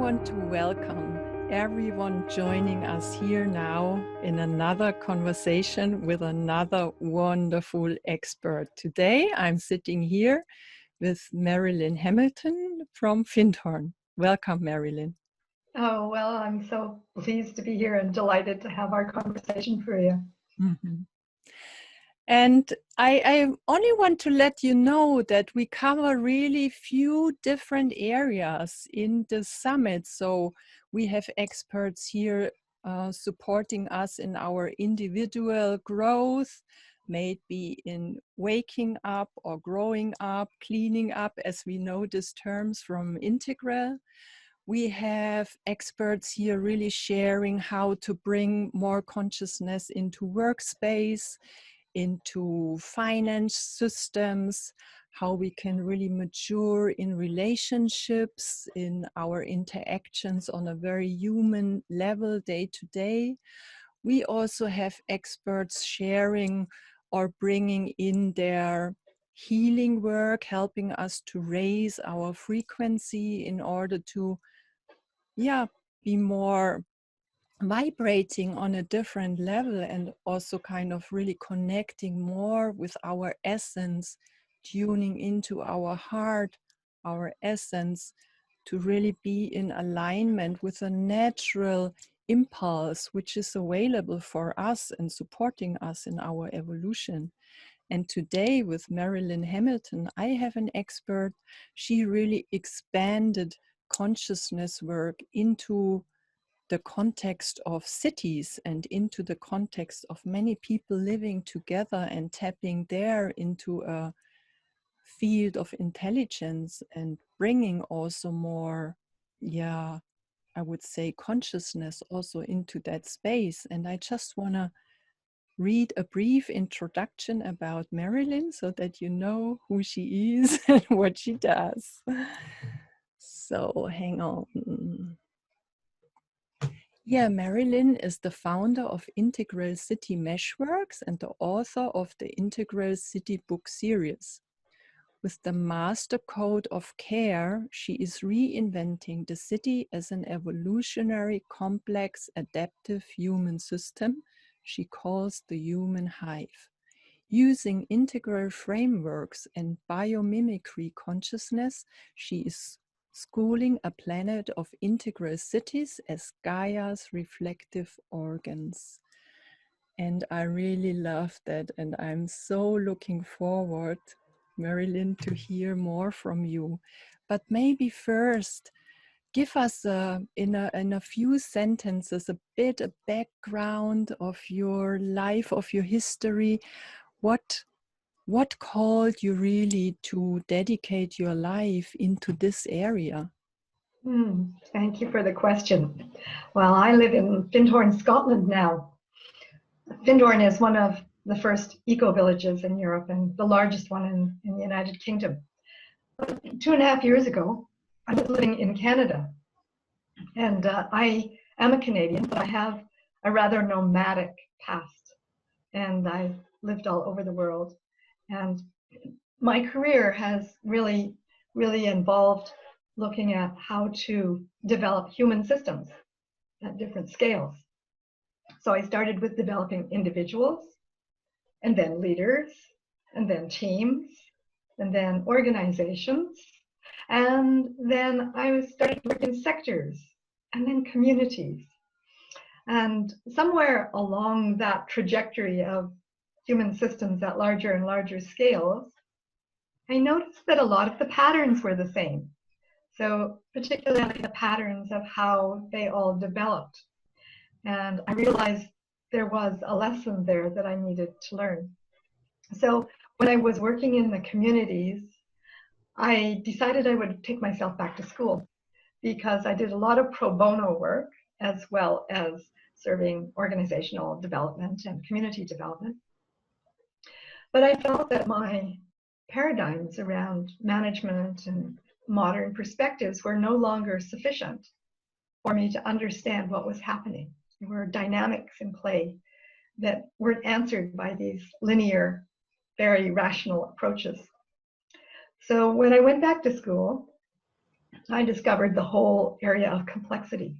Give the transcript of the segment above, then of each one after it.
want to welcome everyone joining us here now in another conversation with another wonderful expert. Today, I'm sitting here with Marilyn Hamilton from Findhorn. Welcome, Marilyn. Oh, well, I'm so pleased to be here and delighted to have our conversation, Puria. Mm-hmm. And I only want to let you know that we cover really few different areas in the summit. So we have experts here supporting us in our individual growth, maybe in waking up or growing up, cleaning up, as we know these terms from Integral. We have experts here really sharing how to bring more consciousness into workspace, into finance systems, how we can really mature in relationships, in our interactions on a very human level day to day. We also have experts sharing or bringing in their healing work, helping us to raise our frequency in order to, be more vibrating on a different level and also kind of really connecting more with our essence, tuning into our heart, our essence, to really be in alignment with a natural impulse which is available for us and supporting us in our evolution. And today with Marilyn Hamilton, I have an expert. She really expanded consciousness work into the context of cities and into the context of many people living together and tapping there into a field of intelligence and bringing also more, I would say consciousness also into that space. And I just want to read a brief introduction about Marilyn so that you know who she is and what she does. So hang on. Yeah, Marilyn is the founder of Integral City Meshworks and the author of the Integral City book series. With the Master Code of Care, she is reinventing the city as an evolutionary, complex, adaptive human system she calls the human hive. Using integral frameworks and biomimicry consciousness, she is schooling a planet of integral cities as Gaia's reflective organs. And I really love that. And I'm so looking forward, Marilyn, to hear more from you. But maybe first, give us in a few sentences a bit a background of your life, of your history. What called you really to dedicate your life into this area? Thank you for the question. Well, I live in Findhorn, Scotland now. Findhorn is one of the first eco-villages in Europe and the largest one in the United Kingdom. But 2.5 years ago, I was living in Canada. And I am a Canadian, but I have a rather nomadic past. And I've lived all over the world. And my career has really involved looking at how to develop human systems at different scales. So I started with developing individuals, and then leaders, and then teams, and then organizations. And then I started working in sectors, and then communities. And somewhere along that trajectory of human systems at larger and larger scales, I noticed that a lot of the patterns were the same. So particularly the patterns of how they all developed. And I realized there was a lesson there that I needed to learn. So when I was working in the communities, I decided I would take myself back to school because I did a lot of pro bono work as well as serving organizational development and community development. But I felt that my paradigms around management and modern perspectives were no longer sufficient for me to understand what was happening. There were dynamics in play that weren't answered by these linear, very rational approaches. So when I went back to school, I discovered the whole area of complexity,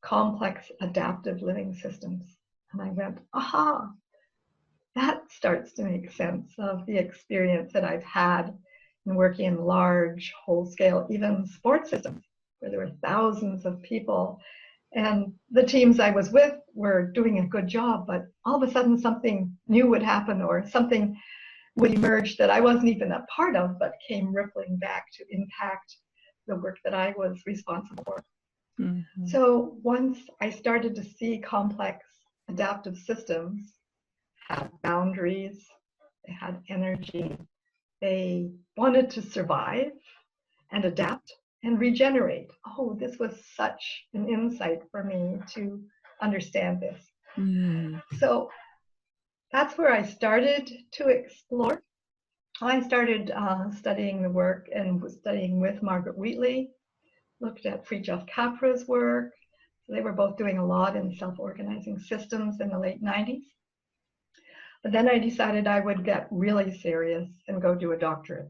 complex adaptive living systems. And I went, aha, that starts to make sense of the experience that I've had in working in large, whole scale, even sports systems, where there were thousands of people. And the teams I was with were doing a good job, but all of a sudden something new would happen or something would emerge that I wasn't even a part of, but came rippling back to impact the work that I was responsible for. Mm-hmm. So once I started to see complex adaptive systems had boundaries, they had energy, they wanted to survive and adapt and regenerate. Oh, this was such an insight for me to understand this. Mm. So that's where I started to explore. I started studying the work and was studying with Margaret Wheatley, looked at Fritjof Capra's work. They were both doing a lot in self-organizing systems in the late 90s. But then I decided I would get really serious and go do a doctorate.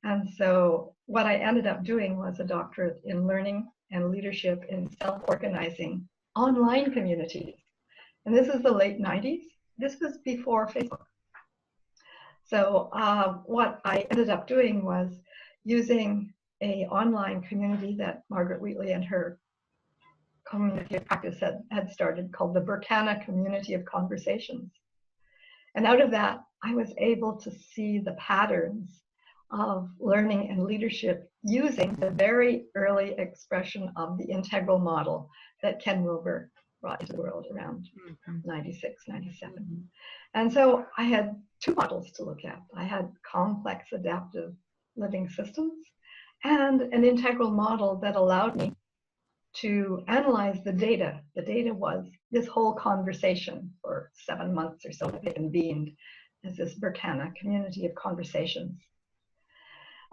And so what I ended up doing was a doctorate in learning and leadership in self-organizing online communities. And this is the late 90s. This was before Facebook. So what I ended up doing was using an online community that Margaret Wheatley and her community of practice had started called the Berkana Community of Conversations. And out of that, I was able to see the patterns of learning and leadership using the very early expression of the integral model that Ken Wilber brought to the world around 96, 97. Mm-hmm. And so I had two models to look at. I had complex adaptive living systems and an integral model that allowed me to analyze the data. The data was this whole conversation for 7 months or so that they convened as this Berkana Community of Conversations.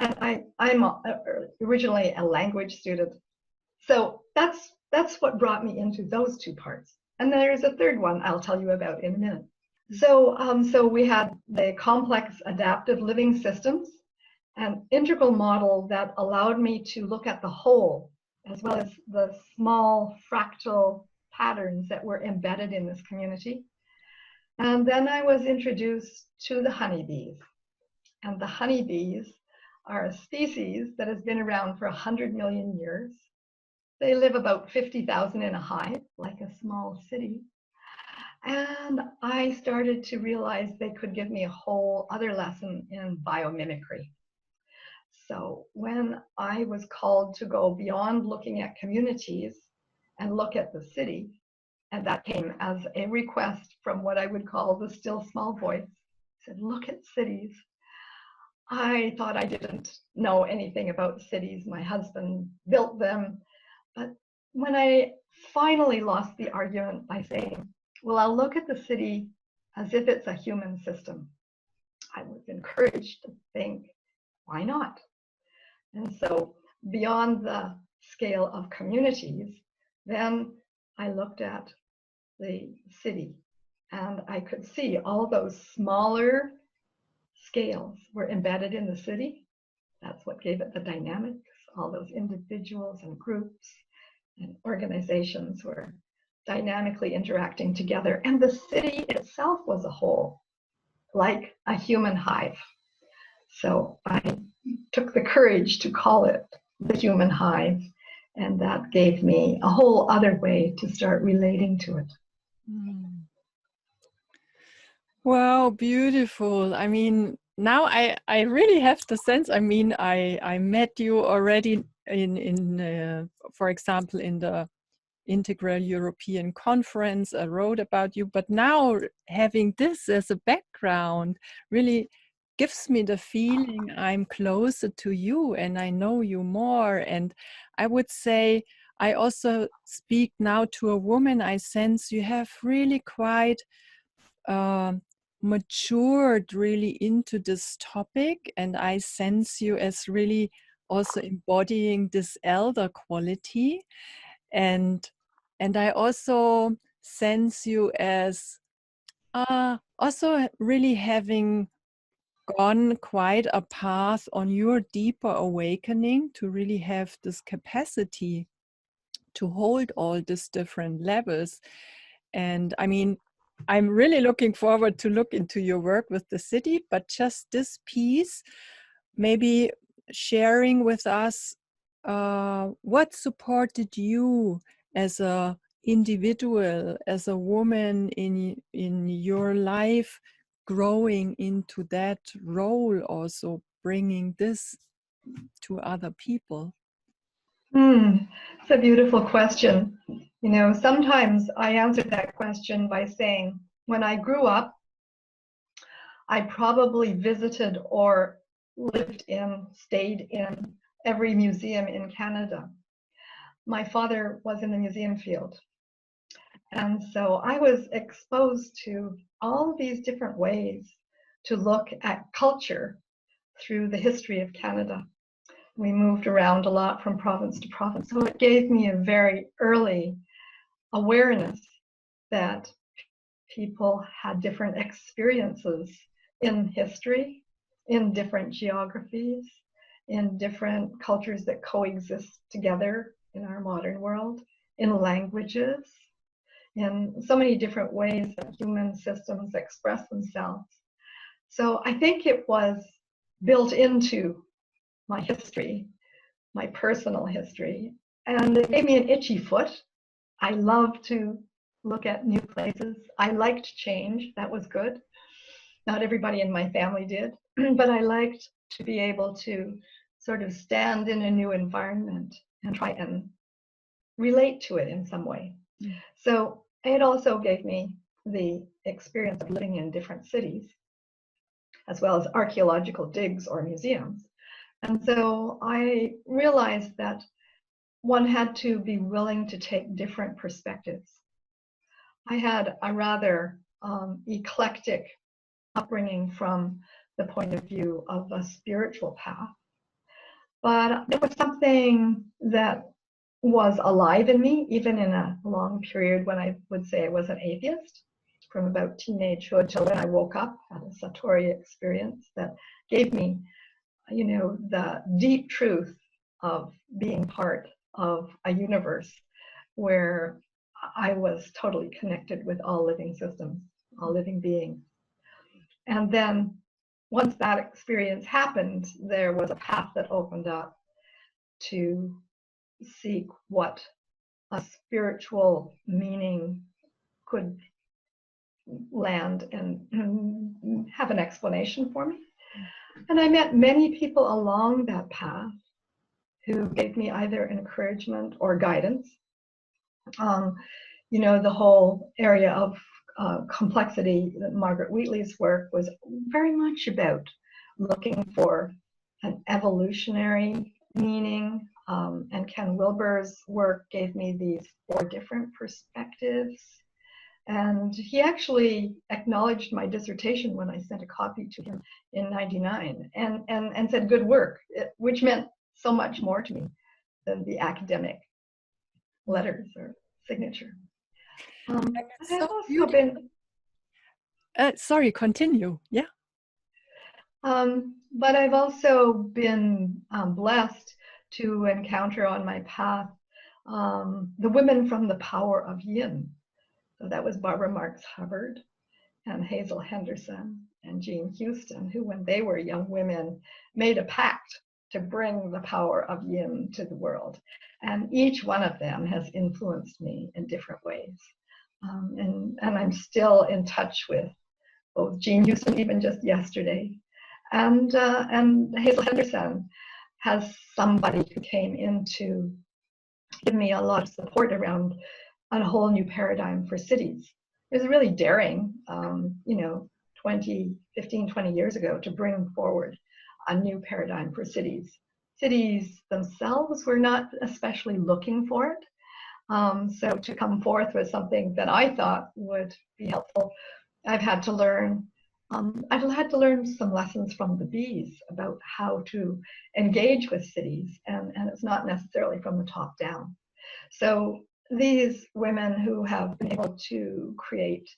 And I'm originally a language student. So that's what brought me into those two parts. And there's a third one I'll tell you about in a minute. So we had the complex adaptive living systems, an integral model that allowed me to look at the whole, as well as the small fractal patterns that were embedded in this community. And then I was introduced to the honeybees. And the honeybees are a species that has been around for 100 million years. They live about 50,000 in a hive, like a small city. And I started to realize they could give me a whole other lesson in biomimicry. So when I was called to go beyond looking at communities and look at the city, and that came as a request from what I would call the still small voice, said, look at cities. I thought I didn't know anything about cities. My husband built them. But when I finally lost the argument by saying, well, I'll look at the city as if it's a human system, I was encouraged to think, why not? And so beyond the scale of communities, then I looked at the city and I could see all those smaller scales were embedded in the city. That's what gave it the dynamics. All those individuals and groups and organizations were dynamically interacting together. And the city itself was a whole, like a human hive. So I took the courage to call it the human hive, and that gave me a whole other way to start relating to it. Wow, beautiful. I mean, now I really have the sense. I mean, I met you already in for example, in the Integral European Conference. I wrote about you, but now having this as a background really gives me the feeling I'm closer to you and I know you more. And I would say I also speak now to a woman. I sense you have really quite matured really into this topic, and I sense you as really also embodying this elder quality, and I also sense you as also really having gone quite a path on your deeper awakening to really have this capacity to hold all these different levels. And I mean, I'm really looking forward to look into your work with the city, but just this piece, maybe sharing with us what supported you as a individual, as a woman in your life, growing into that role, also bringing this to other people. It's a beautiful question. You know, sometimes I answered that question by saying, when I grew up, I probably visited or lived in, stayed in every museum in Canada. My father was in the museum field. And so I was exposed to all these different ways to look at culture through the history of Canada. We moved around a lot from province to province. So it gave me a very early awareness that people had different experiences in history, in different geographies, in different cultures that coexist together in our modern world, in languages, in so many different ways that human systems express themselves. So I think it was built into my history, my personal history, and it gave me an itchy foot. I love to look at new places. I liked change. That was good. Not everybody in my family did, but I liked to be able to sort of stand in a new environment and try and relate to it in some way. So it also gave me the experience of living in different cities, as well as archaeological digs or museums. And so I realized that one had to be willing to take different perspectives. I had a rather eclectic upbringing from the point of view of a spiritual path, but there was something that was alive in me, even in a long period when I would say I was an atheist, from about teenagehood till when I woke up, had a Satori experience that gave me, you know, the deep truth of being part of a universe where I was totally connected with all living systems, all living beings. And then once that experience happened, there was a path that opened up to seek what a spiritual meaning could land and have an explanation for me. And I met many people along that path who gave me either encouragement or guidance. You know, the whole area of complexity, that Margaret Wheatley's work was very much about looking for an evolutionary meaning. And Ken Wilber's work gave me these 4 different perspectives. And he actually acknowledged my dissertation when I sent a copy to him in '99 and said, good work, which meant so much more to me than the academic letters or signature. I've also been... Sorry, continue. Yeah. But I've also been blessed to encounter on my path the women from the power of yin. So that was Barbara Marx Hubbard and Hazel Henderson and Jean Houston, who, when they were young women, made a pact to bring the power of yin to the world. And each one of them has influenced me in different ways. And I'm still in touch with both Jean Houston, even just yesterday, and Hazel Henderson has somebody who came in to give me a lot of support around a whole new paradigm for cities. It was really daring, you know, 20 years ago to bring forward a new paradigm for cities. Cities themselves were not especially looking for it. So to come forth with something that I thought would be helpful, I've had to learn some lessons from the bees about how to engage with cities, and it's not necessarily from the top down. So these women who have been able to create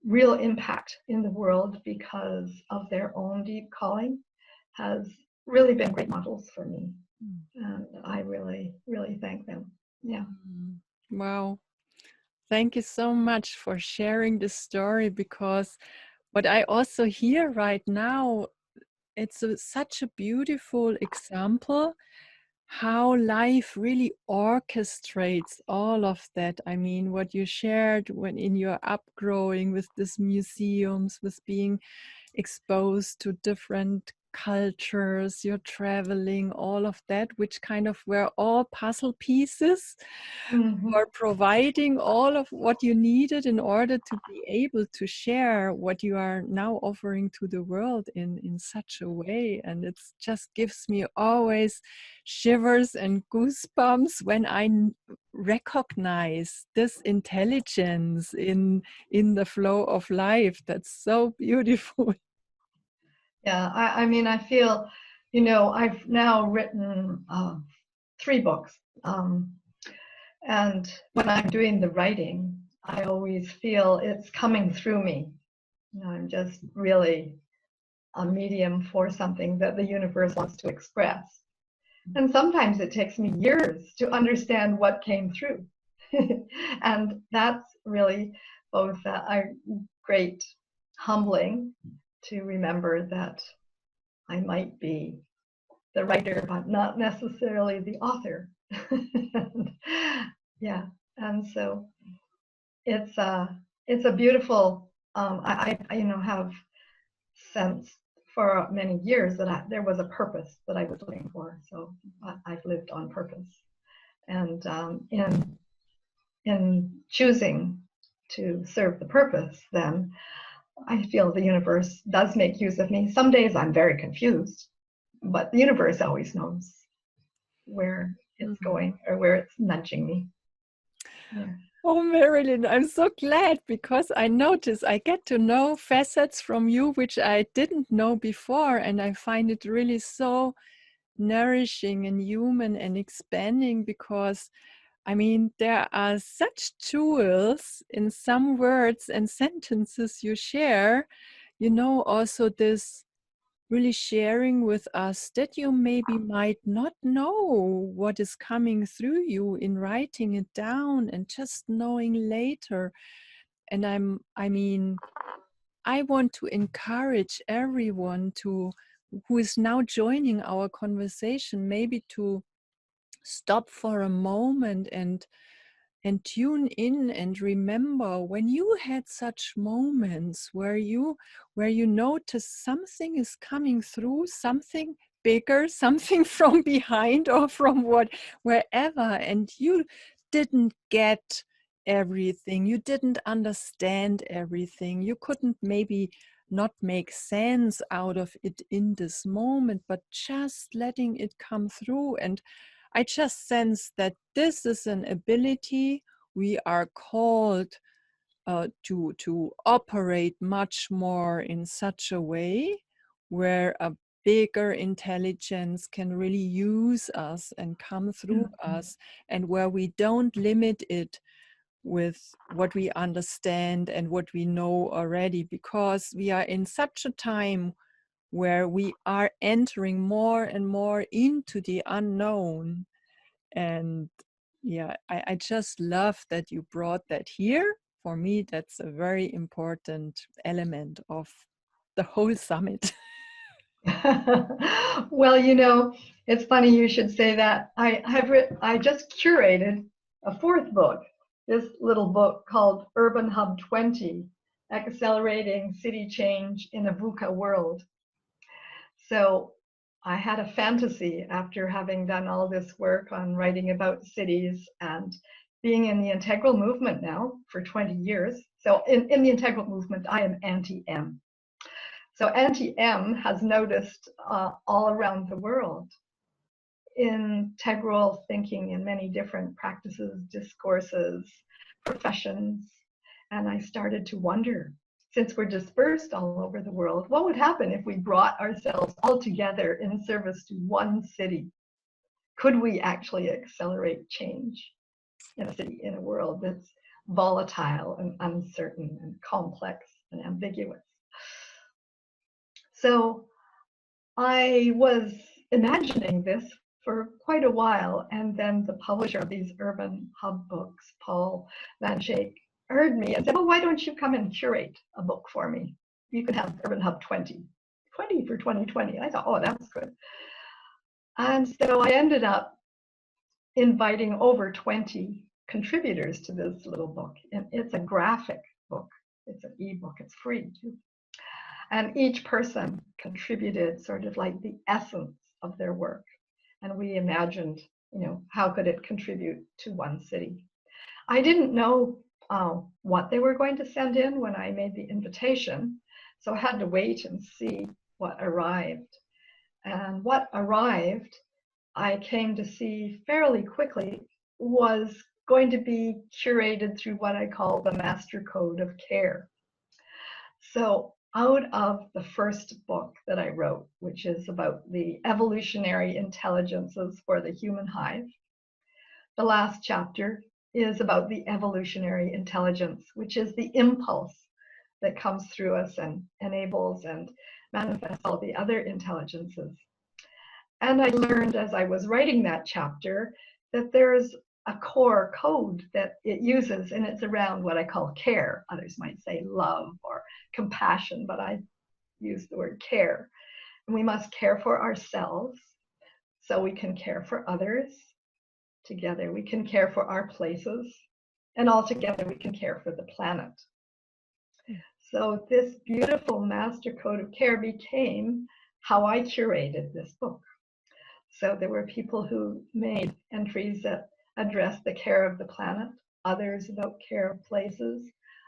real impact in the world because of their own deep calling has really been great models for me. And I really, really thank them. Yeah. Wow. Thank you so much for sharing this story, because what I also hear right now, it's such a beautiful example how life really orchestrates all of that. I mean, what you shared when in your upgrowing with these museums, with being exposed to different cultures, you're traveling, all of that, which kind of were all puzzle pieces for providing all of what you needed in order to be able to share what you are now offering to the world in such a way. And it just gives me always shivers and goosebumps when I recognize this intelligence in the flow of life. That's so beautiful. Yeah, I mean, I feel, I've now written 3 books. And when I'm doing the writing, I always feel it's coming through me. I'm just really a medium for something that the universe wants to express. And sometimes it takes me years to understand what came through. And that's really both a great humbling to remember that I might be the writer, but not necessarily the author. Yeah, and so it's a beautiful. I have sensed for many years that there was a purpose that I was looking for. So I've lived on purpose, and in choosing to serve the purpose, then I feel the universe does make use of me. Some days I'm very confused, but the universe always knows where it's going or where it's nudging me. Yeah. Oh, Marilyn, I'm so glad, because I notice I get to know facets from you which I didn't know before, and I find it really so nourishing and human and expanding, because I mean, there are such tools in some words and sentences you share, also this really sharing with us that you maybe might not know what is coming through you in writing it down and just knowing later. And I mean, I want to encourage everyone who is now joining our conversation, maybe to stop for a moment and tune in and remember when you had such moments where you notice something is coming through, something bigger, something from behind or from wherever, and you didn't get everything, you didn't understand everything, you couldn't maybe not make sense out of it in this moment, but just letting it come through. And I just sense that this is an ability we are called to operate much more in such a way where a bigger intelligence can really use us and come through us, and where we don't limit it with what we understand and what we know already, because we are in such a time where we are entering more and more into the unknown. And yeah, I just love that you brought that here. For me, that's a very important element of the whole summit. Well, it's funny you should say that. I just curated a 4th book, this little book called Urban Hub 20, Accelerating City Change in a VUCA World. So I had a fantasy after having done all this work on writing about cities and being in the integral movement now for 20 years. So in the integral movement, I am anti-M. So anti-M has noticed all around the world integral thinking in many different practices, discourses, professions. And I started to wonder, since we're dispersed all over the world, what would happen if we brought ourselves all together in service to one city? Could we actually accelerate change in a city, in a world that's volatile and uncertain and complex? and ambiguous. So I was imagining this for quite a while, and then the publisher of these urban hub books, Paul Van Schaik, heard me and said, "Oh, why don't you come and curate a book for me? You can have Urban Hub 20 for 2020." I thought, oh, that's good. And so I ended up inviting over 20 contributors to this little book. And it's a graphic book. It's an ebook. It's free too. And each person contributed sort of like the essence of their work. And we imagined, how could it contribute to one city? I didn't know what they were going to send in when I made the invitation. So I had to wait and see what arrived. And what arrived, I came to see fairly quickly, was going to be curated through what I call the Master Code of Care. So out of the first book that I wrote, which is about the evolutionary intelligences for the human hive, the last chapter is about the evolutionary intelligence, which is the impulse that comes through us and enables and manifests all the other intelligences. And I learned as I was writing that chapter that there's a core code that it uses, and it's around what I call care. Others might say love or compassion, but I use the word care. And we must care for ourselves so we can care for others. Together we can care for our places, and all together we can care for the planet. So this beautiful Master Code of Care became how I curated this book. So there were people who made entries that addressed the care of the planet, others about care of places,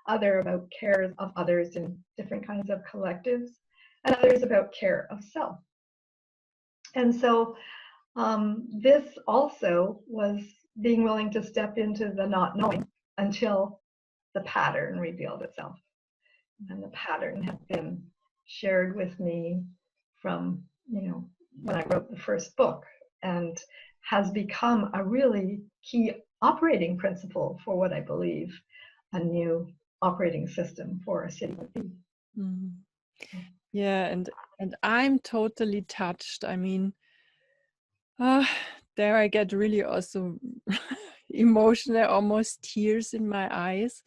other about care of others in different kinds of collectives, and others about care of self. And so this also was being willing to step into the not knowing until the pattern revealed itself. And the pattern had been shared with me from, when I wrote the first book, and has become a really key operating principle for what I believe a new operating system for a city would be. Mm. Yeah, and I'm totally touched. I mean, there I get really also emotional, almost tears in my eyes,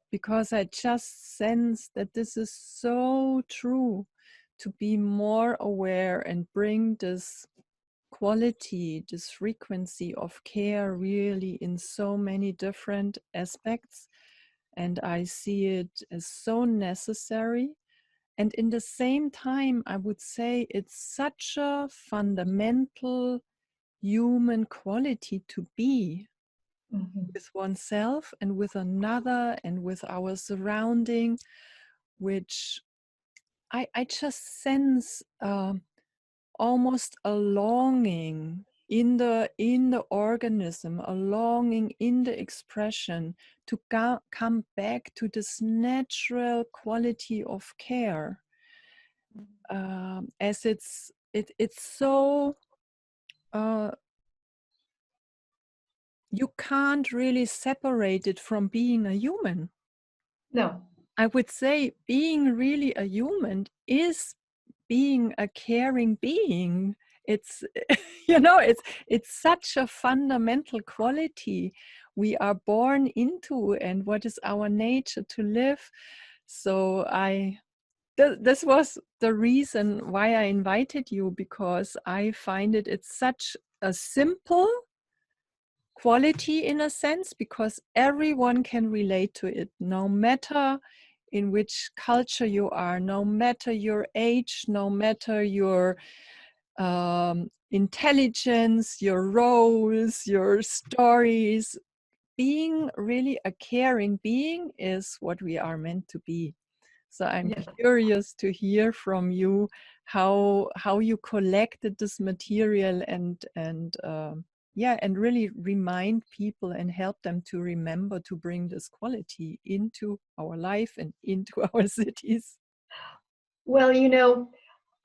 because I just sense that this is so true, to be more aware and bring this quality, this frequency of care really in so many different aspects. And I see it as so necessary. And in the same time, I would say it's such a fundamental human quality to be with oneself and with another and with our surrounding, which I just sense almost a longing in the organism, a longing in the expression to come back to this natural quality of care, as it's so you can't really separate it from being a human. No. I would say being really a human is being a caring being. It's it's such a fundamental quality we are born into, and what is our nature to live. So this was the reason why I invited you, because I find it's such a simple quality in a sense, because everyone can relate to it, no matter in which culture you are, no matter your age, no matter your intelligence, your roles, your stories. Being really a caring being is what we are meant to be. So I'm curious to hear from you how you collected this material and really remind people and help them to remember to bring this quality into our life and into our cities. Well,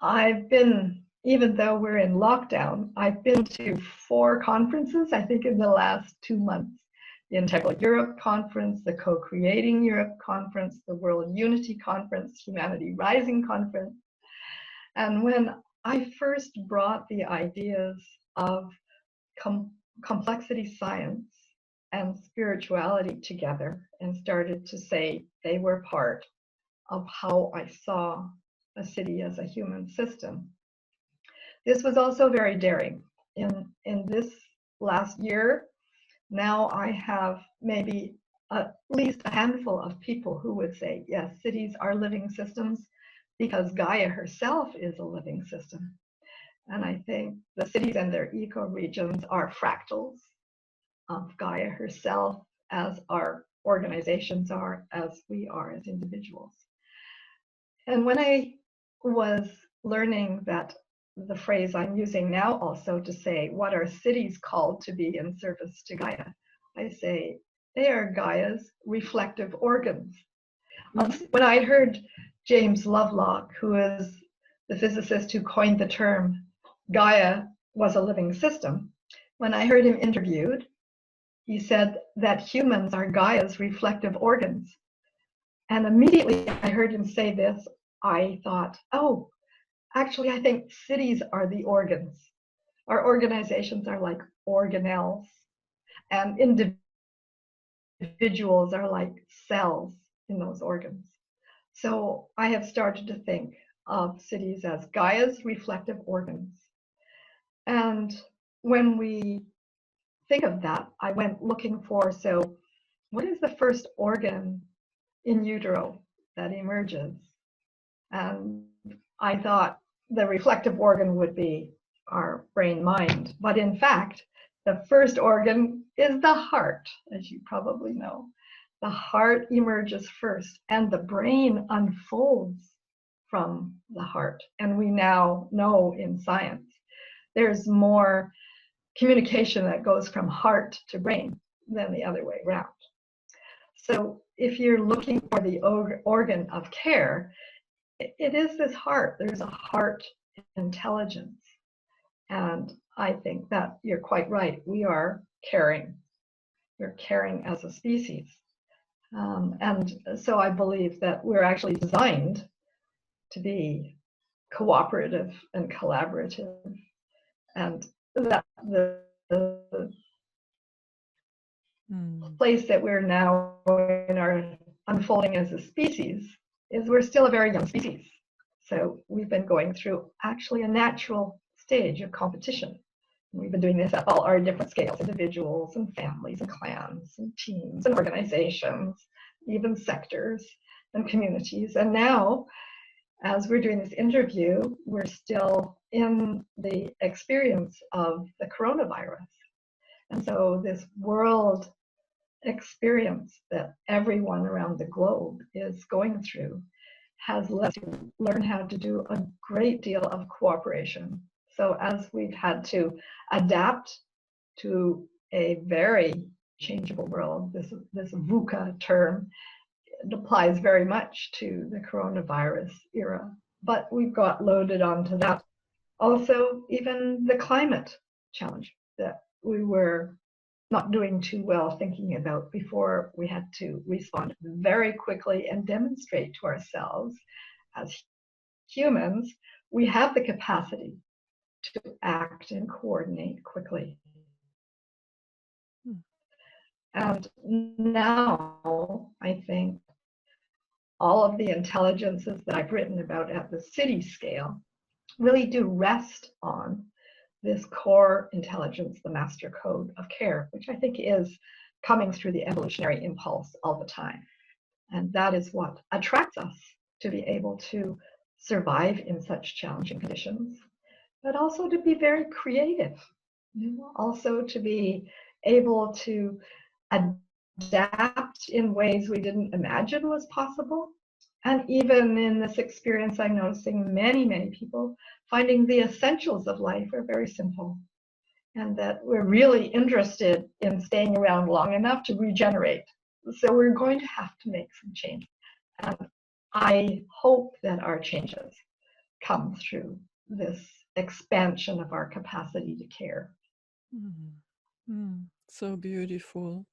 I've been, even though we're in lockdown, I've been to 4 conferences, I think, in the last 2 months, the Integral Europe Conference, the Co-Creating Europe Conference, the World Unity Conference, Humanity Rising Conference. And when I first brought the ideas of complexity science and spirituality together and started to say they were part of how I saw a city as a human system, this was also very daring. In this last year, now I have maybe at least a handful of people who would say, yes, cities are living systems because Gaia herself is a living system. And I think the cities and their ecoregions are fractals of Gaia herself, as our organizations are, as we are as individuals. And when I was learning that the phrase I'm using now also to say, what are cities called to be in service to Gaia? I say, they are Gaia's reflective organs. When I heard James Lovelock, who is the physicist who coined the term Gaia was a living system, when I heard him interviewed, he said that humans are Gaia's reflective organs. And immediately I heard him say this, I thought, oh, actually, I think cities are the organs. Our organizations are like organelles, and individuals are like cells in those organs. So I have started to think of cities as Gaia's reflective organs. And when we think of that, I went looking for, so what is the first organ in utero that emerges? And I thought the reflective organ would be our brain mind. But in fact, the first organ is the heart, as you probably know. The heart emerges first, and the brain unfolds from the heart. And we now know in science there's more communication that goes from heart to brain than the other way around. So if you're looking for the organ of care, it is this heart. There's a heart intelligence. And I think that you're quite right. We are caring. We're caring as a species. And so I believe that we're actually designed to be cooperative and collaborative. And that the place that we're now in our unfolding as a species is we're still a very young species. So we've been going through actually a natural stage of competition. We've been doing this at all our different scales, individuals and families and clans and teams and organizations, even sectors and communities. And now, as we're doing this interview, we're still in the experience of the coronavirus. And so this world experience that everyone around the globe is going through has led us to learn how to do a great deal of cooperation. So as we've had to adapt to a very changeable world, this VUCA term, it applies very much to the coronavirus era, but we've got loaded onto that. Also, even the climate challenge that we were not doing too well thinking about before we had to respond very quickly and demonstrate to ourselves as humans, we have the capacity to act and coordinate quickly. And now I think all of the intelligences that I've written about at the city scale really do rest on this core intelligence, the master code of care, which I think is coming through the evolutionary impulse all the time. And that is what attracts us to be able to survive in such challenging conditions, but also to be very creative, also to be able to adapt in ways we didn't imagine was possible. And even in this experience, I'm noticing many, many people finding the essentials of life are very simple, and that we're really interested in staying around long enough to regenerate. So we're going to have to make some change. And I hope that our changes come through this expansion of our capacity to care. So beautiful.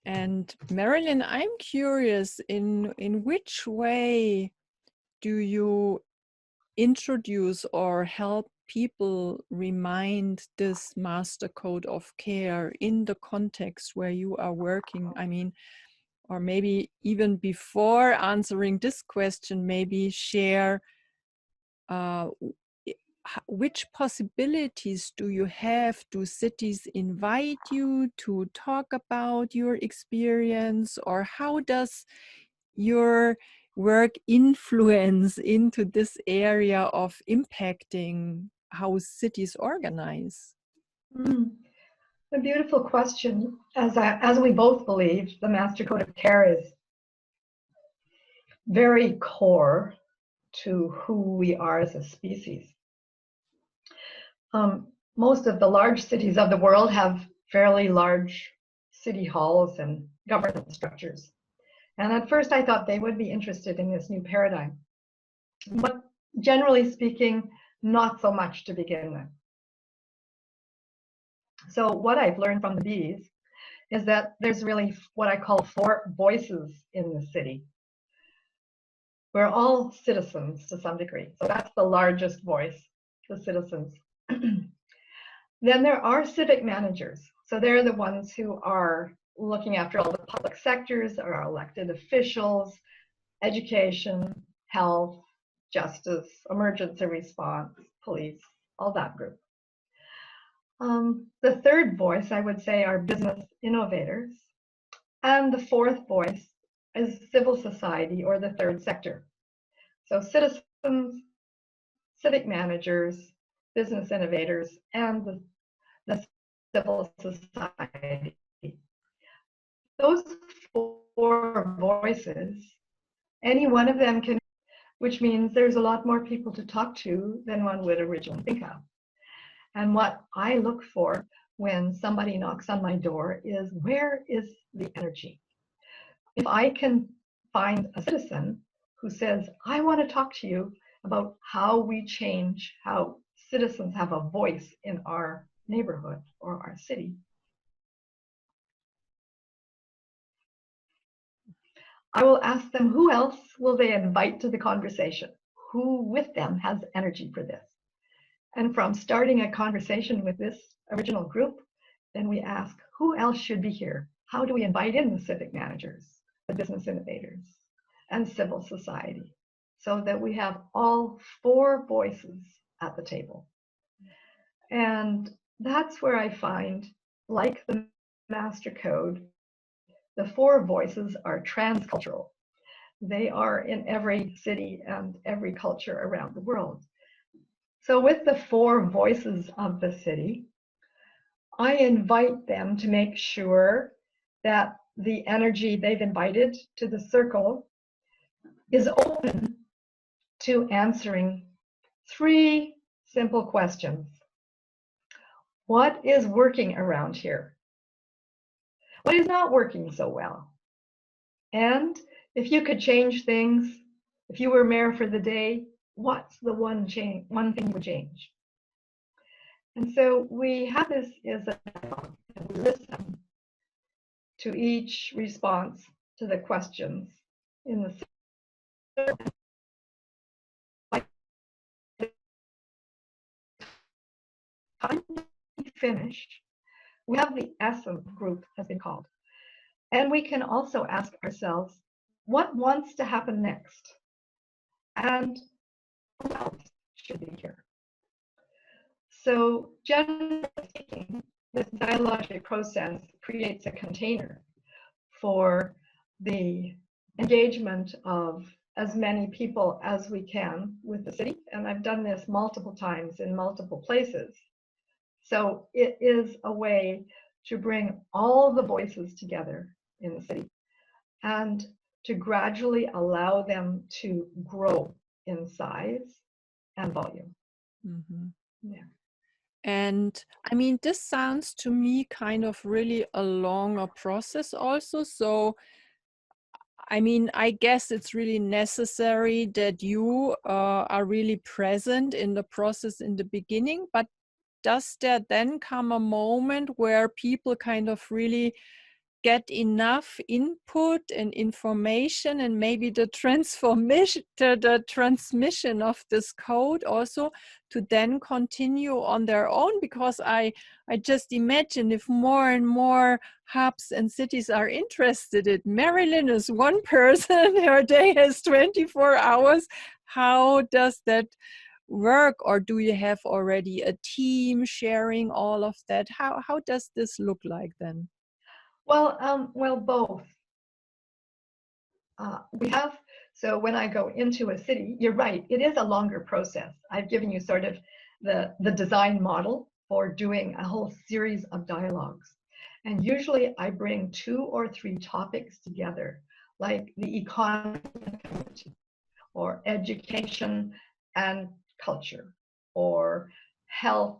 And Marilyn, I'm curious, in which way do you introduce or help people remind this master code of care in the context where you are working? I mean, or maybe even before answering this question, maybe share which possibilities do you have? Do cities invite you to talk about your experience, or how does your work influence into this area of impacting how cities organize? A beautiful question. As we both believe, the Master Code of Care is very core to who we are as a species. Most of the large cities of the world have fairly large city halls and governance structures. And at first I thought they would be interested in this new paradigm. But generally speaking, not so much to begin with. So what I've learned from the bees is that there's really what I call 4 voices in the city. We're all citizens to some degree. So that's the largest voice, the citizens. Then there are civic managers. So they're the ones who are looking after all the public sectors, our elected officials, education, health, justice, emergency response, police, all that group. The third voice, I would say, are business innovators. And the fourth voice is civil society, or the third sector. So citizens, civic managers, business innovators, and the civil society. Those 4 voices, any one of them can, which means there's a lot more people to talk to than one would originally think of. And what I look for when somebody knocks on my door is, where is the energy? If I can find a citizen who says, I want to talk to you about how we change, how citizens have a voice in our neighborhood or our city, I will ask them, who else will they invite to the conversation? Who with them has energy for this? And from starting a conversation with this original group, then we ask, who else should be here? How do we invite in the civic managers, the business innovators, and civil society, so that we have all 4 voices at the table? And that's where I find, like the Master Code, the 4 voices are transcultural. They are in every city and every culture around the world. So with the 4 voices of the city, I invite them to make sure that the energy they've invited to the circle is open to answering 3 simple questions. What is working around here? What is not working so well? And if you could change things, if you were mayor for the day, what's the one thing you would change? And so we have this as a dialogue, and we listen to each response to the questions in the survey. By the time we finish, we have the essence group has been called. And we can also ask ourselves, what wants to happen next? And who else should be here? So generally speaking, this dialogic process creates a container for the engagement of as many people as we can with the city. And I've done this multiple times in multiple places. So it is a way to bring all the voices together in the city and to gradually allow them to grow in size and volume. Mm-hmm. Yeah. And I mean, this sounds to me kind of really a longer process also. So, I mean, I guess it's really necessary that you are really present in the process in the beginning, but does there then come a moment where people kind of really get enough input and information, and maybe the transformation, the transmission of this code also to then continue on their own? Because I just imagine if more and more hubs and cities are interested in Marilyn is one person, her day has 24 hours. How does that work? Or do you have already a team sharing all of that? How does this look like then? Well, both. We have, so when I go into a city, you're right, it is a longer process. I've given you sort of the design model for doing a whole series of dialogues. And usually I bring 2 or 3 topics together, like the economy or education and culture, or health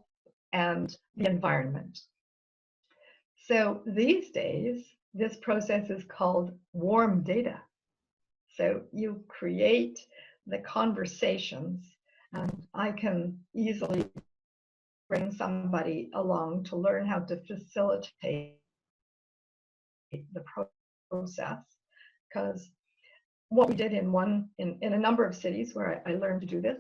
and the environment. So these days, this process is called warm data. So you create the conversations, and I can easily bring somebody along to learn how to facilitate the process. Because what we did in a number of cities where I learned to do this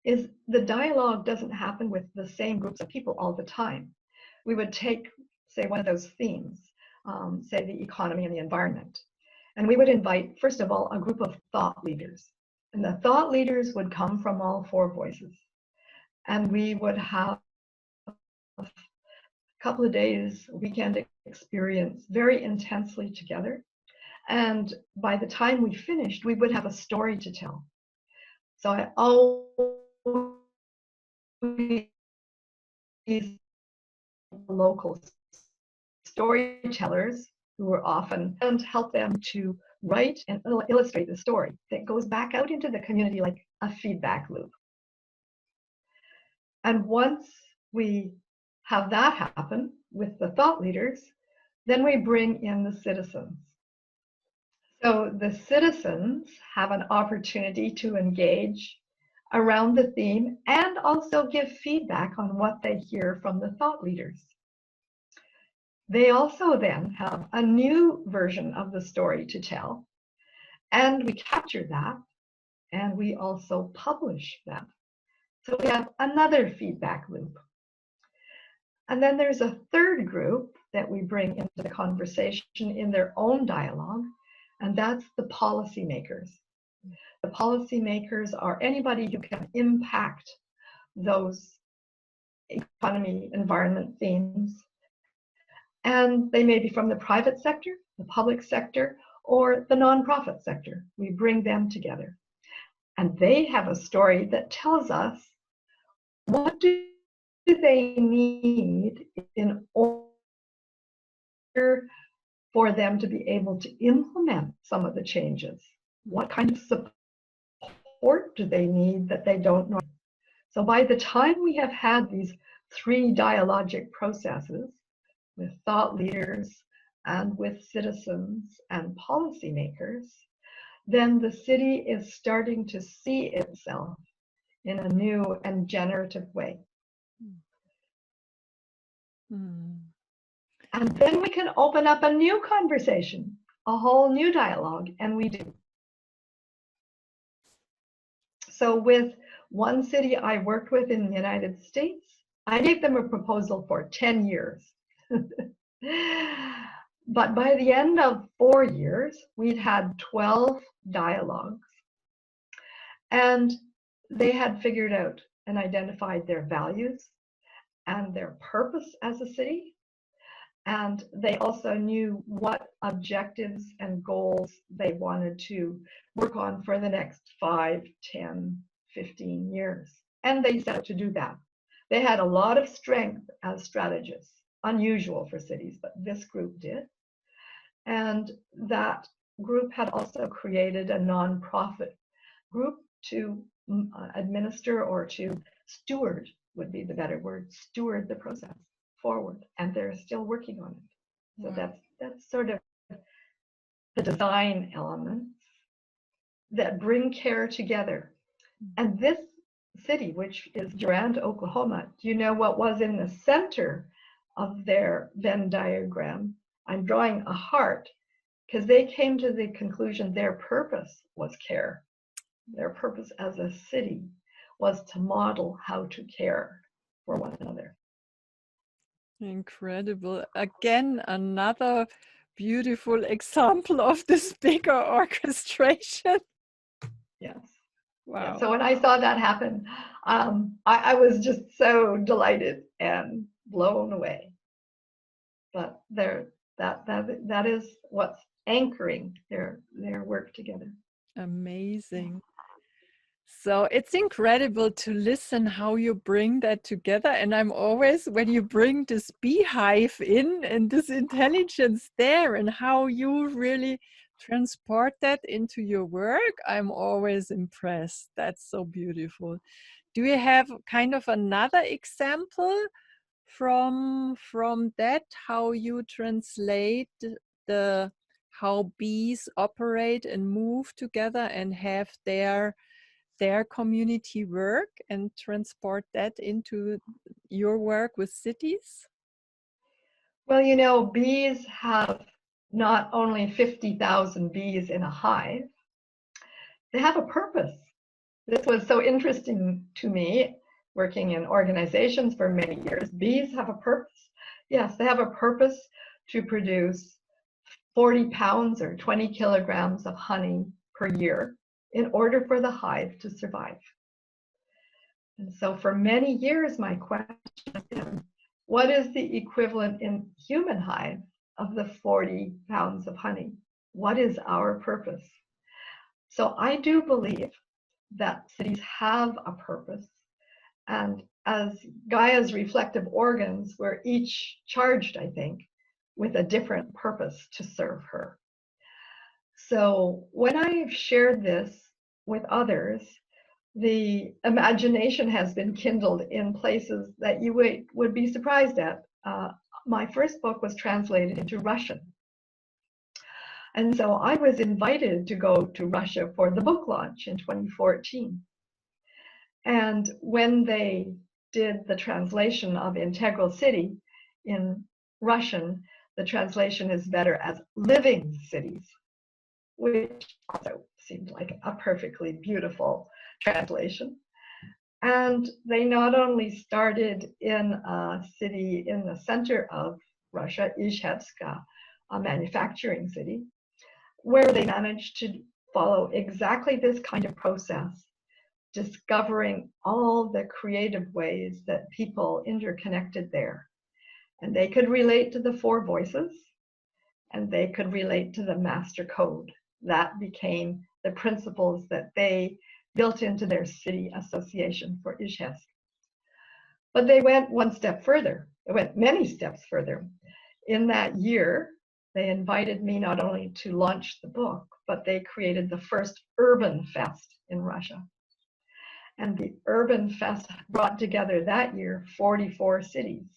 is the dialogue doesn't happen with the same groups of people all the time. We would take, say, one of those themes, say the economy and the environment, and we would invite, first of all, a group of thought leaders. And the thought leaders would come from all 4 voices. And we would have a couple of days, weekend experience very intensely together. And by the time we finished, we would have a story to tell. So I always local storytellers who were often and help them to write and illustrate the story that goes back out into the community like a feedback loop. And once we have that happen with the thought leaders, then we bring in the citizens. So the citizens have an opportunity to engage around the theme and also give feedback on what they hear from the thought leaders. They also then have a new version of the story to tell, and we capture that, and we also publish that. So we have another feedback loop. And then there's a third group that we bring into the conversation in their own dialogue, and that's the policymakers. The policymakers are anybody who can impact those economy, environment themes. And they may be from the private sector, the public sector, or the nonprofit sector. We bring them together. And they have a story that tells us what do they need in order for them to be able to implement some of the changes. What kind of support do they need that they don't know? So by the time we have had these 3 dialogic processes with thought leaders and with citizens and policymakers, then the city is starting to see itself in a new and generative way. And then we can open up a new conversation, a whole new dialogue, and we do. So with one city I worked with in the United States, I gave them a proposal for 10 years. But by the end of 4 years, we'd had 12 dialogues, and they had figured out and identified their values and their purpose as a city. And they also knew what objectives and goals they wanted to work on for the next 5, 10, 15 years. And they set out to do that. They had a lot of strength as strategists, unusual for cities, but this group did. And that group had also created a nonprofit group to administer, or to steward would be the better word, steward the process forward, and they're still working on it. So wow. That's sort of the design elements that bring care together. And this city, which is Durant, Oklahoma, do you know what was in the center of their Venn diagram? I'm drawing a heart because they came to the conclusion their purpose was care. Their purpose as a city was to model how to care for one another. Incredible. Again, another beautiful example of this bigger orchestration. Yes. Yeah. Wow. So when I saw that happen, I was just so delighted and blown away. But that is what's anchoring their work together. Amazing. So it's incredible to listen how you bring that together. And I'm always, when you bring this beehive in and this intelligence there and how you really transport that into your work, I'm always impressed. That's so beautiful. Do you have kind of another example from that, how you translate the how bees operate and move together and have their community work and transport that into your work with cities? Well, you know, bees have not only 50,000 bees in a hive, they have a purpose. This was so interesting to me, working in organizations for many years. Bees have a purpose. Yes, they have a purpose to produce 40 pounds or 20 kilograms of honey per year in order for the hive to survive. And so for many years, my question has been, what is the equivalent in human hive of the 40 pounds of honey? What is our purpose? So I do believe that cities have a purpose. And as Gaia's reflective organs, we're each charged, I think, with a different purpose to serve her. So when I've shared this with others, the imagination has been kindled in places that you would be surprised at. My first book was translated into Russian. And so I was invited to go to Russia for the book launch in 2014. And when they did the translation of Integral City in Russian, the translation is better as living cities, which also seemed like a perfectly beautiful translation. And they not only started in a city in the center of Russia, Izhevsk, a manufacturing city, where they managed to follow exactly this kind of process, discovering all the creative ways that people interconnected there. And they could relate to the four voices, and they could relate to the master code. That became the principles that they built into their city association for Izhevsk. But they went one step further. They went many steps further. In that year, they invited me not only to launch the book, but they created the first urban fest in Russia. And the urban fest brought together that year 44 cities,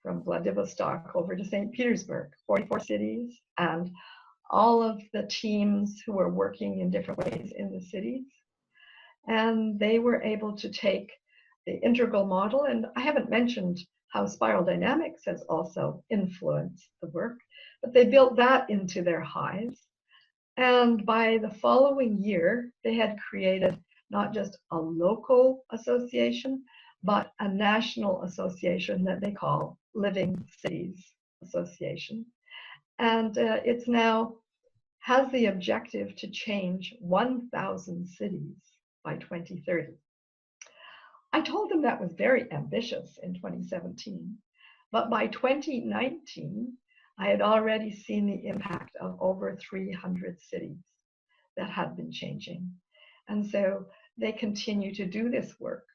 from Vladivostok over to St. Petersburg, 44 cities, and all of the teams who were working in different ways in the cities. And they were able to take the integral model, and I haven't mentioned how spiral dynamics has also influenced the work, but they built that into their hives. And by the following year, they had created not just a local association, but a national association that they call Living Cities Association. And it's now has the objective to change 1,000 cities by 2030. I told them that was very ambitious in 2017, but by 2019, I had already seen the impact of over 300 cities that had been changing. And so they continue to do this work.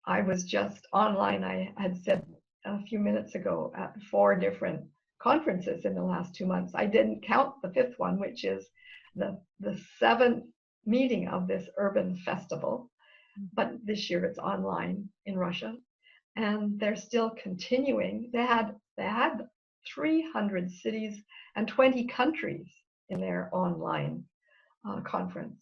I was just online, I had said a few minutes ago, at 4 different conferences in the last 2 months. I didn't count the 5th one, which is the 7th meeting of this urban festival. But this year it's online in Russia. And they're still continuing. They had 300 cities and 20 countries in their online conference.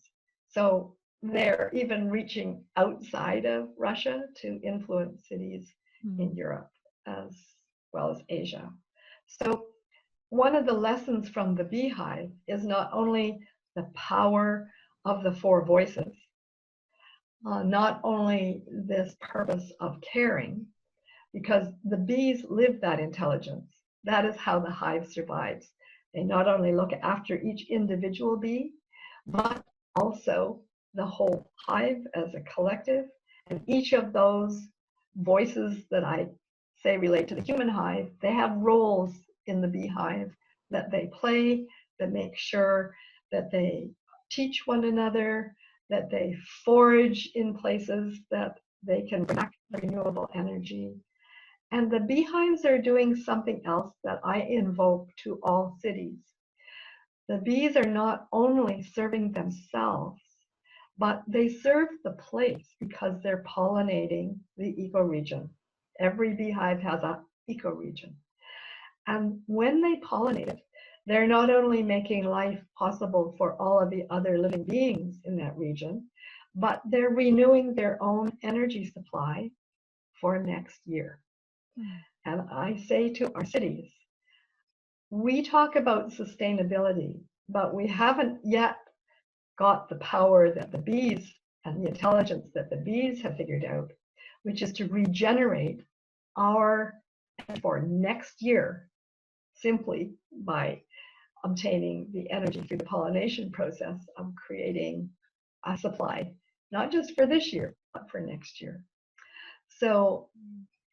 So they're even reaching outside of Russia to influence cities in Europe as well as Asia. So one of the lessons from the beehive is not only the power of the four voices, not only this purpose of caring, because the bees live that intelligence. That is how the hive survives. They not only look after each individual bee, but also the whole hive as a collective. And each of those voices that I say relate to the human hive, they have roles in the beehive that they play, that make sure that they teach one another, that they forage in places that they can bring back renewable energy. And the beehives are doing something else that I invoke to all cities. The bees are not only serving themselves, but they serve the place because they're pollinating the ecoregion. Every beehive has an ecoregion. And when they pollinate it, they're not only making life possible for all of the other living beings in that region, but they're renewing their own energy supply for next year. And I say to our cities, we talk about sustainability, but we haven't yet got the power that the bees and the intelligence that the bees have figured out, which is to regenerate our for next year simply by obtaining the energy through the pollination process of creating a supply, not just for this year, but for next year. So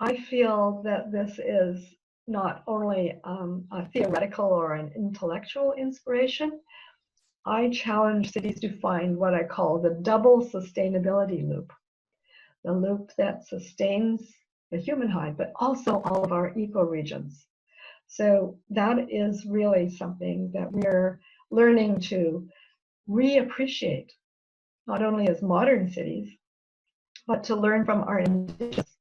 I feel that this is not only a theoretical or an intellectual inspiration. I challenge cities to find what I call the double sustainability loop, the loop that sustains the human hive, but also all of our ecoregions. So that is really something that we're learning to reappreciate, not only as modern cities, but to learn from our indigenous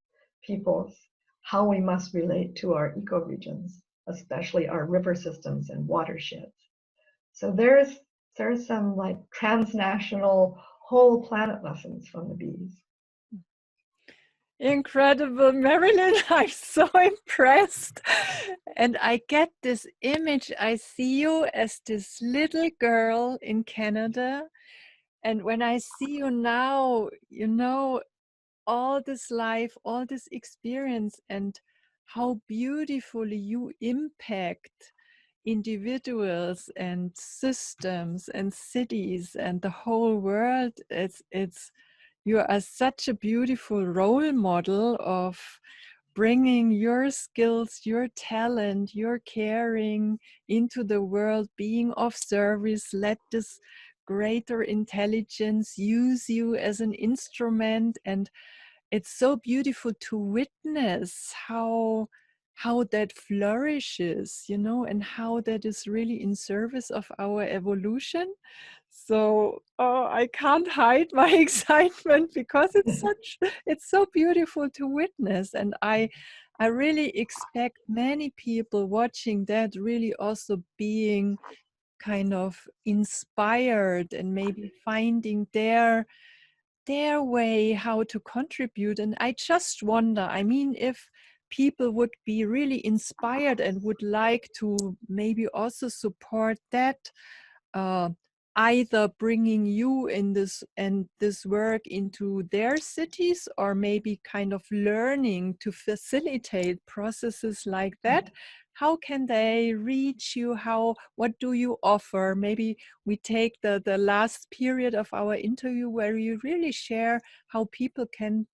peoples how we must relate to our ecoregions, especially our river systems and watersheds. So there's some like transnational whole planet lessons from the bees. Incredible, Marilyn. I'm so impressed. And I get this image. I see you as this little girl in Canada. And when I see you now, you know, all this life, all this experience, and how beautifully you impact individuals and systems and cities and the whole world. It's you are such a beautiful role model of bringing your skills, your talent, your caring into the world, being of service. Let this greater intelligence use you as an instrument. And it's so beautiful to witness how that flourishes, you know, and how that is really in service of our evolution. So I can't hide my excitement because it's so beautiful to witness. And I really expect many people watching that really also being kind of inspired and maybe finding their way how to contribute. And I just wonder, I mean, if people would be really inspired and would like to maybe also support that, uh, either bringing you in this and this work into their cities, or maybe kind of learning to facilitate processes like that. How can they reach you? What do you offer? Maybe we take the last period of our interview where you really share how people can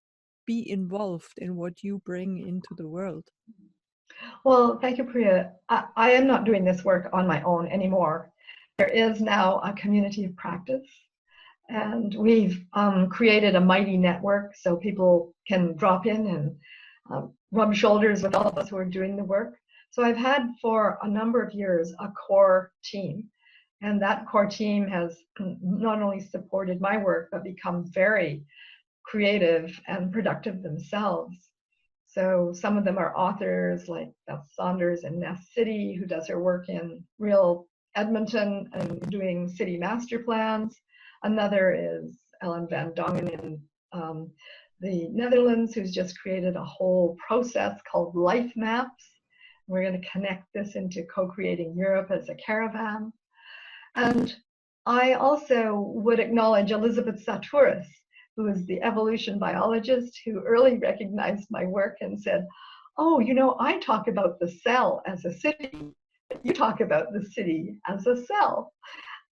be involved in what you bring into the world. Well, thank you, Puria. I am not doing this work on my own anymore. There is now a community of practice, and we've created a mighty network so people can drop in and rub shoulders with all of us who are doing the work. So I've had for a number of years a core team, and that core team has not only supported my work, but become very creative and productive themselves. So some of them are authors like Beth Saunders in Ness City, who does her work in real Edmonton and doing city master plans. Another is Ellen van Dongen in the Netherlands, who's just created a whole process called life maps, We're going to connect this into co-creating Europe as a caravan. And I also would acknowledge Elizabeth Sahtouris, who is the evolution biologist who early recognized my work and said, oh, you know, I talk about the cell as a city, but you talk about the city as a cell.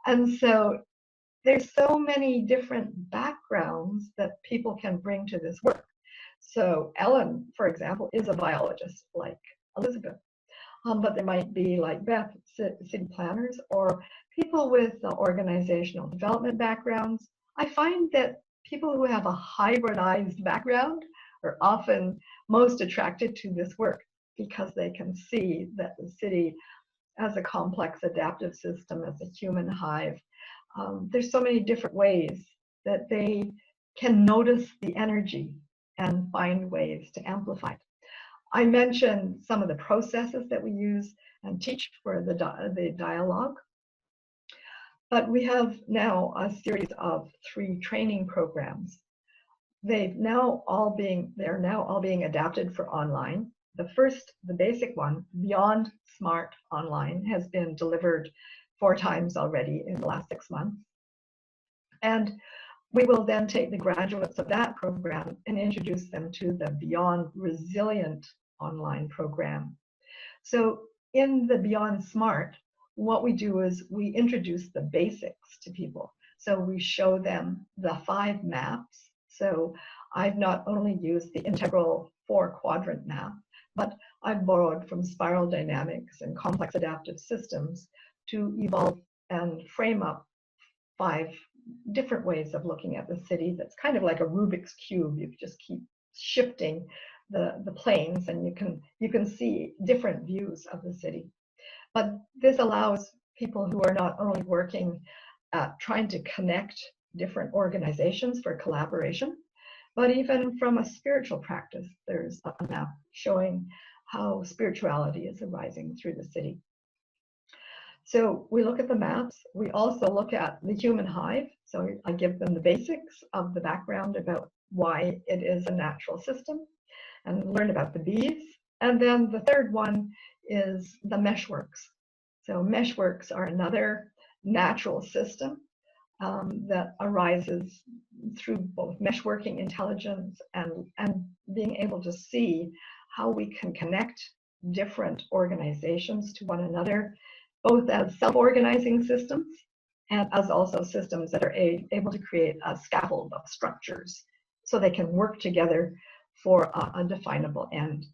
And so there's so many different backgrounds that people can bring to this work. So Ellen, for example, is a biologist like Elizabeth. But there might be, like Beth, city planners or people with organizational development backgrounds. I find that people who have a hybridized background are often most attracted to this work because they can see that the city as a complex adaptive system, as a human hive, there's so many different ways that they can notice the energy and find ways to amplify it. I mentioned some of the processes that we use and teach for the dialogue, but we have now a series of 3 training programs. They're now all being adapted for online. The first, the basic one, Beyond Smart Online, has been delivered 4 times already in the last 6 months. And we will then take the graduates of that program and introduce them to the Beyond Resilient online program. So in the Beyond Smart, what we do is we introduce the basics to people. So we show them the 5 maps. So I've not only used the integral 4-quadrant map, but I've borrowed from spiral dynamics and complex adaptive systems to evolve and frame up 5 different ways of looking at the city. That's kind of like a Rubik's Cube. You just keep shifting the planes and you can see different views of the city. But this allows people who are not only working trying to connect different organizations for collaboration, but even from a spiritual practice, there's a map showing how spirituality is arising through the city. So we look at the maps. We also look at the human hive. So I give them the basics of the background about why it is a natural system and learn about the bees. And then the third one is the meshworks. So meshworks are another natural system that arises through both meshworking intelligence and being able to see how we can connect different organizations to one another, both as self-organizing systems and as also systems that are able to create a scaffold of structures so they can work together for a definable end.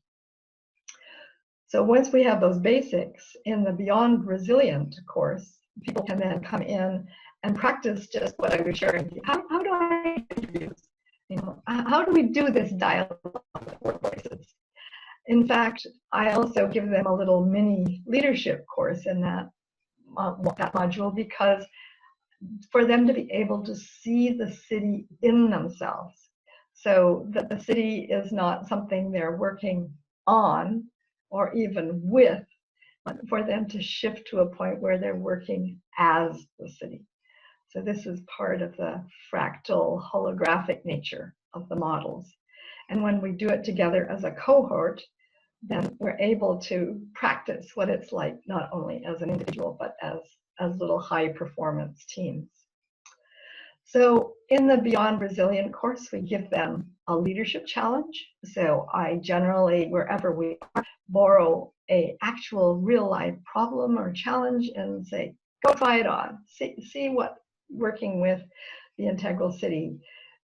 So once we have those basics in the Beyond Resilient course, people can then come in and practice just what I was sharing. How do I introduce? You know, how do we do this dialogue at workplaces? In fact, I also give them a little mini leadership course in that module, because for them to be able to see the city in themselves, so that the city is not something they're working on or even with, but for them to shift to a point where they're working as the city. So this is part of the fractal holographic nature of the models. And when we do it together as a cohort, then we're able to practice what it's like, not only as an individual, but as little high performance teams. So in the Beyond Resilient course, we give them a leadership challenge. So I generally, wherever we are, borrow a actual real life problem or challenge and say, go try it on. See what working with the integral city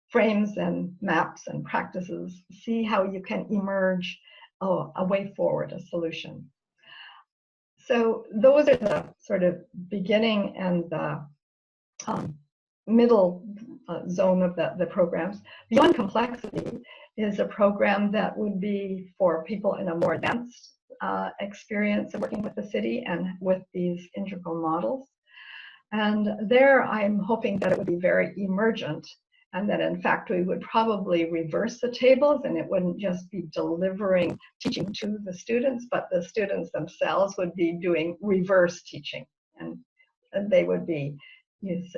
frames and maps and practices. See how you can emerge a way forward, a solution. So those are the sort of beginning and the middle zone of the programs. Beyond Complexity is a program that would be for people in a more advanced experience of working with the city and with these integral models. And there I'm hoping that it would be very emergent, and that in fact we would probably reverse the tables, and it wouldn't just be delivering teaching to the students, but the students themselves would be doing reverse teaching, and they would be,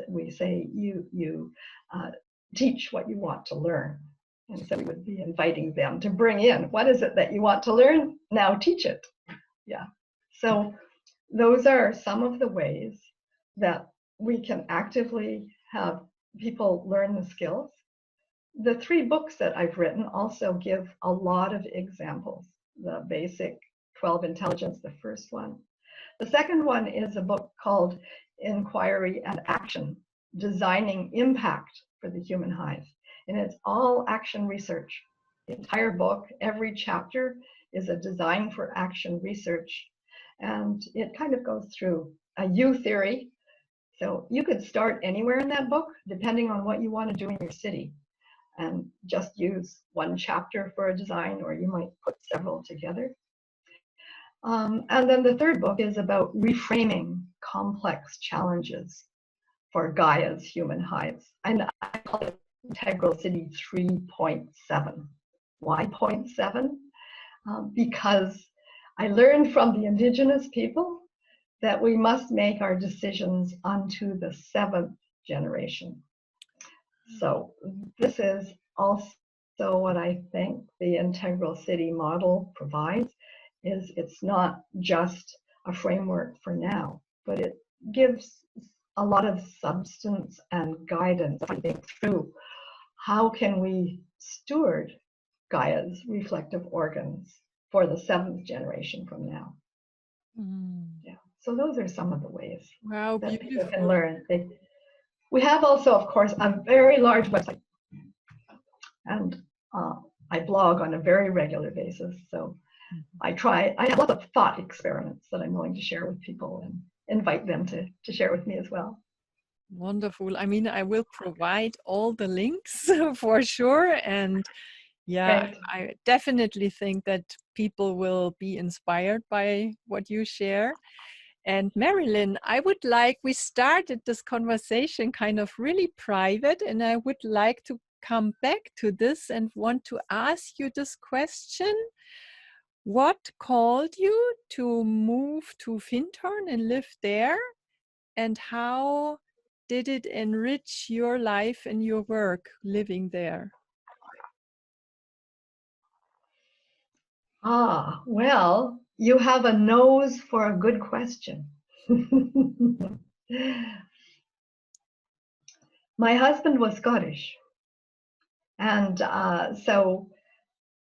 we say, you teach what you want to learn. And so we would be inviting them to bring in, what is it that you want to learn? Now teach it. Yeah. So those are some of the ways that we can actively have people learn the skills. The 3 books that I've written also give a lot of examples. The basic 12 intelligence, the first one. The second one is a book called Inquiry and Action, Designing Impact for the Human Hive. And it's all action research. The entire book, every chapter is a design for action research. And it kind of goes through a U theory. So you could start anywhere in that book, depending on what you want to do in your city, and just use one chapter for a design, or you might put several together. And then the third book is about reframing complex challenges for Gaia's human hives. And I call it Integral City 3.7. Why 0.7? Because I learned from the indigenous people that we must make our decisions unto the 7th generation. So this is also what I think the Integral City model provides. Is it's not just a framework for now, but it gives a lot of substance and guidance, I think, through how can we steward Gaia's reflective organs for the 7th generation from now. Yeah. So those are some of the ways Wow, that beautiful. people can learn. We have also, of course, a very large website, and I blog on a very regular basis. So I have lots of thought experiments that I'm willing to share with people and invite them to share with me as well. Wonderful. I mean, I will provide all the links for sure. And yeah, Great. I definitely think that people will be inspired by what you share. And Marilyn, we started this conversation kind of really private, and I would like to come back to this and want to ask you this question. What called you to move to Findhorn and live there? And how did it enrich your life and your work living there? Well, you have a nose for a good question. My husband was Scottish, and so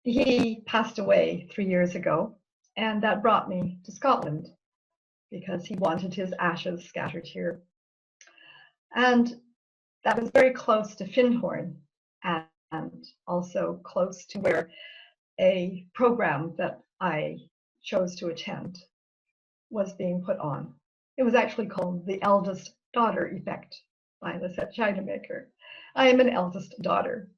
he passed away 3 years ago, and that brought me to Scotland because he wanted his ashes scattered here. And that was very close to Findhorn, and also close to where a program that I chose to attend was being put on. It was actually called the Eldest Daughter Effect by Lisette Scheidemaker. I am an eldest daughter.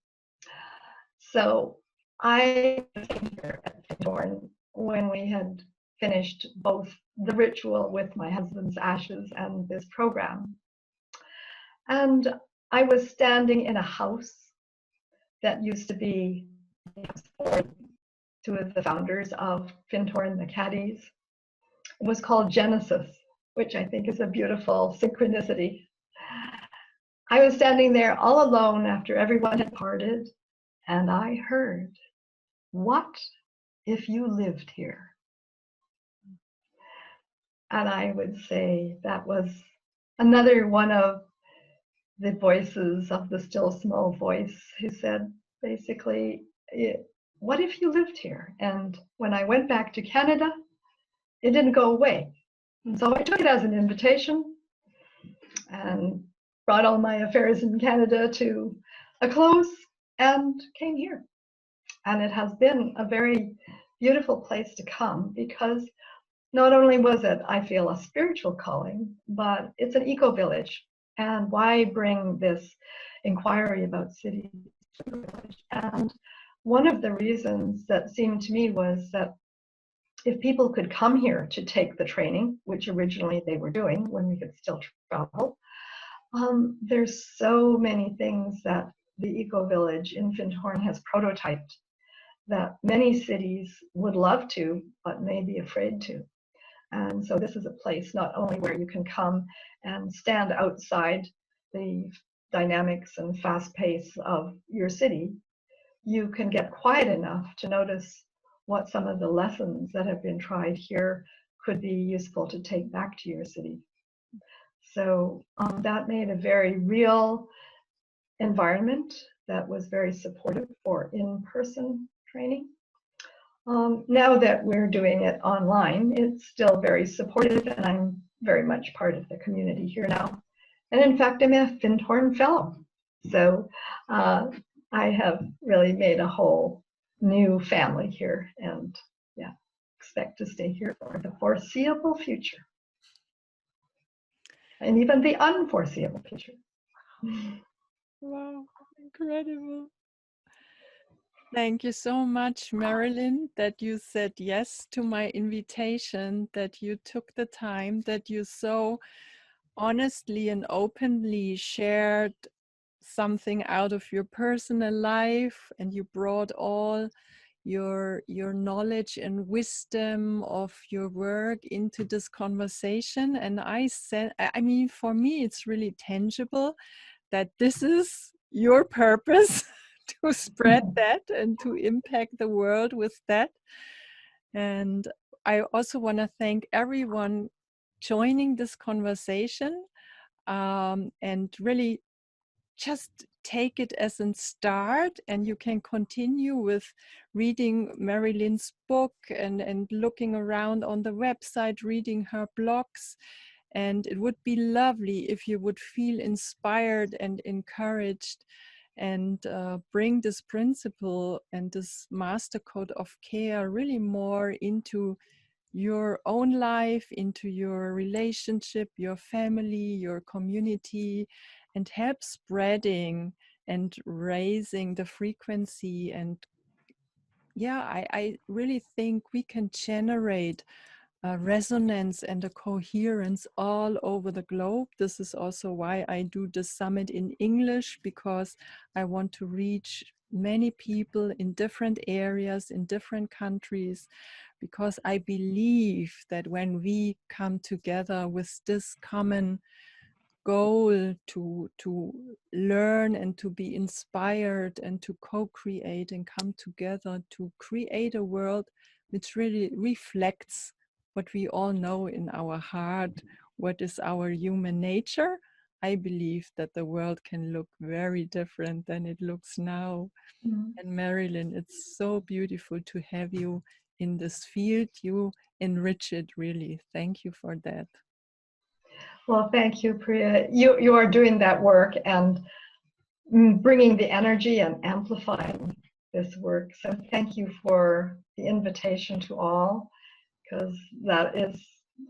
So I was here at Findhorn when we had finished both the ritual with my husband's ashes and this program. And I was standing in a house that used to be for 2 of the founders of Findhorn, the Caddies. It was called Genesis, which I think is a beautiful synchronicity. I was standing there all alone after everyone had parted, and I heard, "What if you lived here?" And I would say that was another one of the voices of the still small voice who said, basically, what if you lived here? And when I went back to Canada, it didn't go away. And so I took it as an invitation and brought all my affairs in Canada to a close and came here. And it has been a very beautiful place to come because not only was it, I feel, a spiritual calling, but it's an eco-village. And why bring this inquiry about cities to the village? And one of the reasons that seemed to me was that if people could come here to take the training, which originally they were doing when we could still travel, there's so many things that the eco-village in Findhorn has prototyped that many cities would love to, but may be afraid to. And so this is a place not only where you can come and stand outside the dynamics and fast pace of your city, you can get quiet enough to notice what some of the lessons that have been tried here could be useful to take back to your city. So that made a very real environment that was very supportive for in-person training. Now that we're doing it online, it's still very supportive, and I'm very much part of the community here now. And in fact, I'm a Findhorn Fellow. So I have really made a whole new family here, and yeah, expect to stay here for the foreseeable future. And even the unforeseeable future. Wow, incredible. Thank you so much, Marilyn, that you said yes to my invitation, that you took the time, that you so honestly and openly shared something out of your personal life, and you brought all your knowledge and wisdom of your work into this conversation. And I said, I mean, for me, it's really tangible that this is your purpose to spread that and to impact the world with that. And I also want to thank everyone joining this conversation, and really just take it as a start, and you can continue with reading Marilyn's book and looking around on the website, reading her blogs. And it would be lovely if you would feel inspired and encouraged, and bring this principle and this master code of care really more into your own life, into your relationship, your family, your community, and help spreading and raising the frequency. And yeah, I really think we can generate a resonance and a coherence all over the globe. This is also why I do the summit in English, because I want to reach many people in different areas, in different countries, because I believe that when we come together with this common goal to learn and to be inspired and to co-create and come together to create a world which really reflects what we all know in our heart, what is our human nature, I believe that the world can look very different than it looks now. And Marilyn, it's so beautiful to have you in this field. You enrich it really. Thank you for that. Well, thank you, Puria. You are doing that work and bringing the energy and amplifying this work. So thank you for the invitation to all, because that is,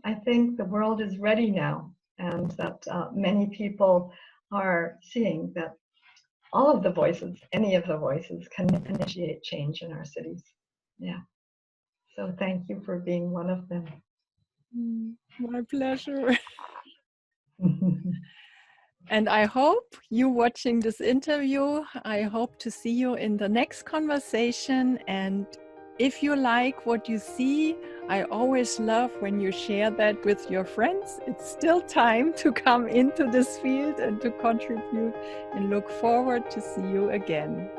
I think the world is ready now, and that many people are seeing that all of the voices, any of the voices, can initiate change in our cities. Yeah. So thank you for being one of them. My pleasure. And I hope you watching this interview. I hope to see you in the next conversation. And if you like what you see, I always love when you share that with your friends. It's still time to come into this field and to contribute, and look forward to see you again.